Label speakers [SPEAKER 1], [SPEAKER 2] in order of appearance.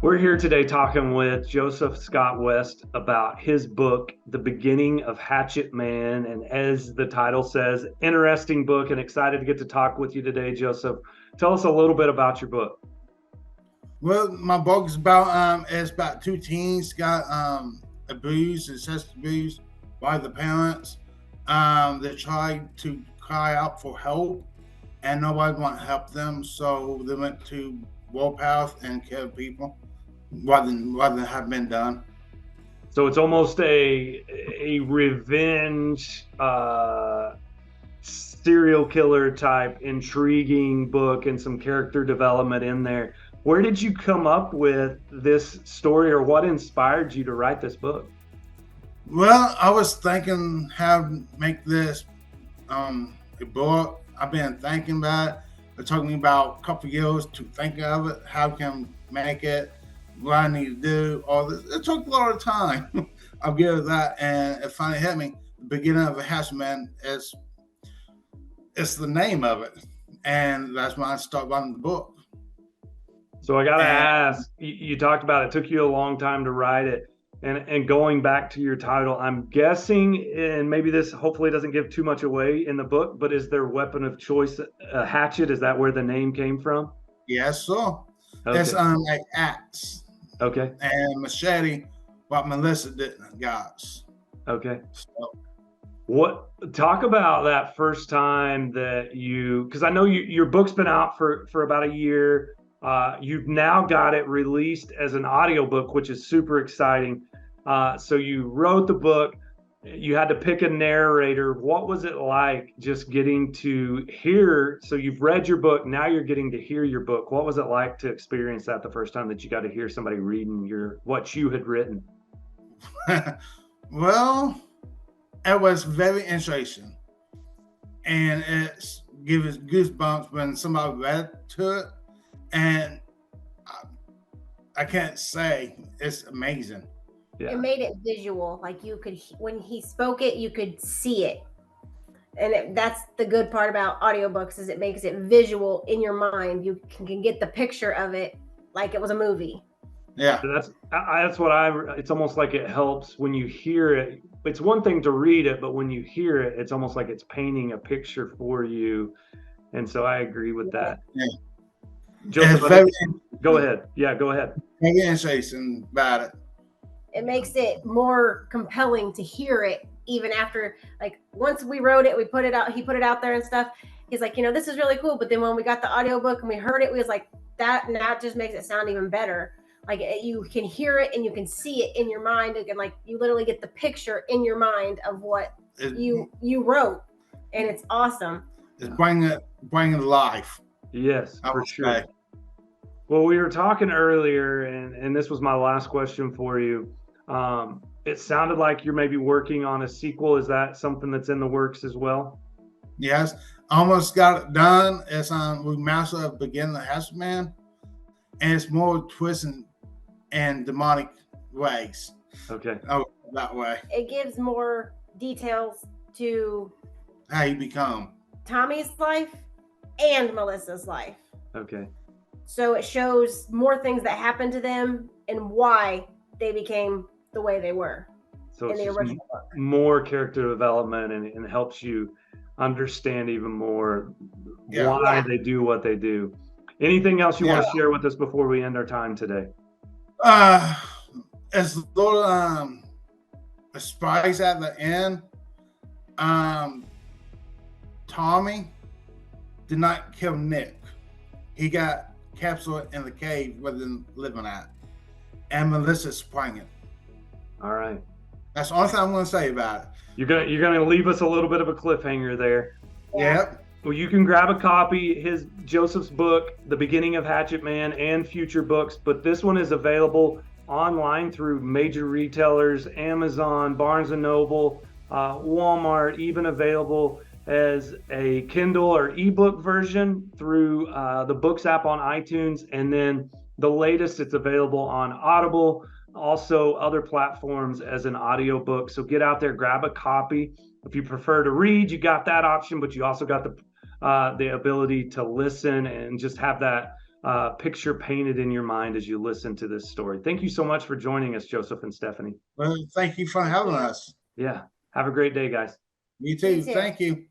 [SPEAKER 1] We're here today talking with Joseph Scott West about his book, The Beginning of Hatchet Man. And as the title says, interesting book, and excited to get to talk with you today, Joseph. Tell us a little bit about your book.
[SPEAKER 2] Well, my book is about two teens got abused, incest abused by the parents. They tried to cry out for help, and nobody wanted to help them, so they went to warpath and killed people rather than have been done.
[SPEAKER 1] So it's almost a revenge serial killer type intriguing book and some character development in there. Where did you come up with this story, or what inspired you to write this book?
[SPEAKER 2] Well, I was thinking how to make this a book. I've been thinking about it. It took me about a couple of years to think of it, how I can make it, what I need to do, all this. It took a lot of time. I'll give it that, and it finally hit me. The beginning of a Hatchet Man is it's the name of it, and that's when I started writing the book.
[SPEAKER 1] So I got to
[SPEAKER 2] And
[SPEAKER 1] ask, you talked about it took you a long time to write it. And going back to your title, I'm guessing, and maybe this hopefully doesn't give too much away in the book, but is their weapon of choice a hatchet? Is that where the name came from?
[SPEAKER 2] yes, so it's
[SPEAKER 1] Okay.
[SPEAKER 2] like axe
[SPEAKER 1] Okay.
[SPEAKER 2] and machete, what Melissa didn't got.
[SPEAKER 1] Okay.
[SPEAKER 2] So
[SPEAKER 1] What talk about that first time that you, because I know your book's been out for about a year. You've now got it released as an audiobook, which is super exciting. So you wrote the book, you had to pick a narrator. What was it like just getting to hear? So you've read your book, now you're getting to hear your book. What was it like to experience that the first time that you got to hear somebody reading what you had written?
[SPEAKER 2] well, it was very interesting, and it gives goosebumps when somebody read to it, and I, I can't say it's amazing.
[SPEAKER 3] It
[SPEAKER 1] Yeah.
[SPEAKER 3] made it visual. Like you could, when he spoke it, you could see it. And that's the good part about audiobooks is it makes it visual in your mind. You can get the picture of it like it was a movie.
[SPEAKER 2] Yeah,
[SPEAKER 1] That's what it's almost like it helps when you hear it. It's one thing to read it, but when you hear it, it's almost like it's painting a picture for you. And so I agree with that.
[SPEAKER 2] yeah.
[SPEAKER 1] Joseph,
[SPEAKER 2] It's very,
[SPEAKER 1] go ahead. Yeah, go ahead.
[SPEAKER 2] very interesting about it.
[SPEAKER 3] It makes it more compelling to hear it even after, like, once we wrote it, we put it out, he put it out there and stuff. He's like, this is really cool. But then when we got the audiobook and we heard it, we was like, that now just makes it sound even better. Like you can hear it and you can see it in your mind, and like you literally get the picture in your mind of what
[SPEAKER 2] It,
[SPEAKER 3] you wrote, and it's awesome.
[SPEAKER 2] it's bringing life.
[SPEAKER 1] Yes,
[SPEAKER 2] I
[SPEAKER 1] for
[SPEAKER 2] would
[SPEAKER 1] sure.
[SPEAKER 2] say.
[SPEAKER 1] Well, we were talking earlier, and this was my last question for you. It sounded like you're maybe working on a sequel. Is that something that's in the works as well?
[SPEAKER 2] Yes, almost got it done. It's we master of beginning the Hatchet Man, and it's more twisting and demonic ways.
[SPEAKER 1] Okay.
[SPEAKER 2] Oh, that way.
[SPEAKER 3] It gives more details to
[SPEAKER 2] How you become.
[SPEAKER 3] Tommy's life and Melissa's life.
[SPEAKER 1] Okay.
[SPEAKER 3] So it shows more things that happened to them and why they became the way they were
[SPEAKER 1] So
[SPEAKER 3] in
[SPEAKER 1] it's
[SPEAKER 3] the
[SPEAKER 1] just
[SPEAKER 3] original book.
[SPEAKER 1] more character development and helps you understand even more
[SPEAKER 2] Yeah.
[SPEAKER 1] why
[SPEAKER 3] Yeah.
[SPEAKER 1] they do what they do. Anything else you want
[SPEAKER 2] Yeah.
[SPEAKER 1] to share with us before we end our time today?
[SPEAKER 2] Uh, it's a little a surprise at the end. Um, Tommy did not kill Nick. He got captured in the cave where they're living at, and Melissa sprang it.
[SPEAKER 1] All right.
[SPEAKER 2] That's the only thing I'm going to say about it.
[SPEAKER 1] You're gonna leave us a little bit of a cliffhanger there.
[SPEAKER 3] Yeah.
[SPEAKER 2] Yep.
[SPEAKER 1] Well, you can grab a copy, Joseph's book, The Beginning of Hatchet Man, and future books, but this one is available online through major retailers, Amazon, Barnes & Noble, Walmart, even available as a Kindle or ebook version through the Books app on iTunes. And then the latest, it's available on Audible, also other platforms as an audiobook. So get out there, grab a copy. If you prefer to read, you got that option, but you also got the ability to listen and just have that picture painted in your mind as you listen to this story. Thank you so much for joining us, Joseph and Stephanie.
[SPEAKER 2] Well, thank you for having us.
[SPEAKER 1] Yeah. Have a great day, guys.
[SPEAKER 2] You too.
[SPEAKER 3] You too.
[SPEAKER 2] Thank you.